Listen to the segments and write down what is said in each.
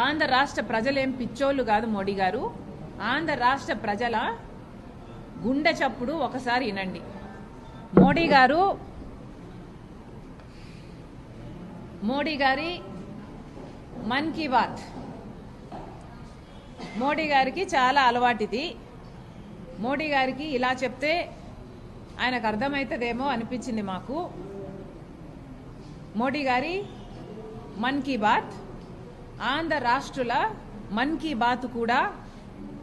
ఆంధ్ర రాష్ట్ర ప్రజలేం పిచ్చోళ్ళు కాదు మోడీ గారు. ఆంధ్ర రాష్ట్ర ప్రజల గుండె చప్పుడు ఒకసారి వినండి. మోడీ గారి మన్ కీ బాత్ మోడీ గారికి చాలా అలవాటిది. మోడీ గారికి ఇలా చెప్తే ఆయనకు అర్థమవుతుందేమో అనిపించింది మాకు. మోడీ గారి మన్ కీ బాత్, ఆంధ్ర రాష్ట్రుల మన్ కీ బాత్ కూడా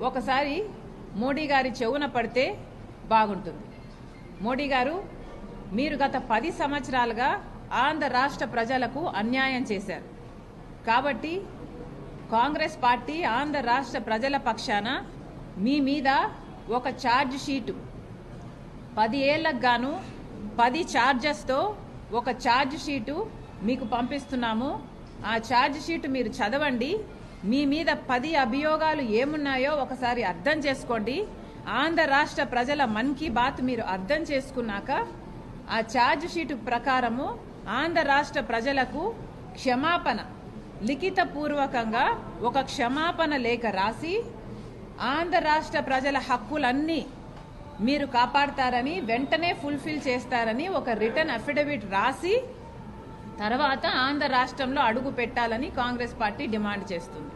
ఒకసారి మోడీ గారి చెవున పడితే బాగుంటుంది. మోడీ గారు, మీరు గత 10 సంవత్సరాలుగా ఆంధ్ర రాష్ట్ర ప్రజలకు అన్యాయం చేశారు. కాబట్టి కాంగ్రెస్ పార్టీ ఆంధ్ర రాష్ట్ర ప్రజల పక్షాన మీ మీద ఒక ఛార్జ్ షీటు 10 ఏళ్లకు గాను 10 ఛార్జెస్తో ఒక ఛార్జ్ షీటు మీకు పంపిస్తున్నాము. ఆ ఛార్జ్ షీటు మీరు చదవండి. మీ మీద 10 అభియోగాలు ఏమున్నాయో ఒకసారి అర్థం చేసుకోండి. ఆంధ్ర రాష్ట్ర ప్రజల మన్ కీ బాత్ మీరు అర్థం చేసుకున్నాక ఆ ఛార్జ్ షీటు ప్రకారము ఆంధ్ర రాష్ట్ర ప్రజలకు క్షమాపణ, లిఖితపూర్వకంగా ఒక క్షమాపణ లేఖ రాసి ఆంధ్ర రాష్ట్ర ప్రజల హక్కులన్నీ మీరు కాపాడతారని, వెంటనే ఫుల్ఫిల్ చేస్తారని ఒక రిటర్న్ అఫిడవిట్ రాసి తర్వాత ఆంధ్ర రాష్ట్రంలో అడుగు పెట్టాలని కాంగ్రెస్ పార్టీ డిమాండ్ చేస్తుంది.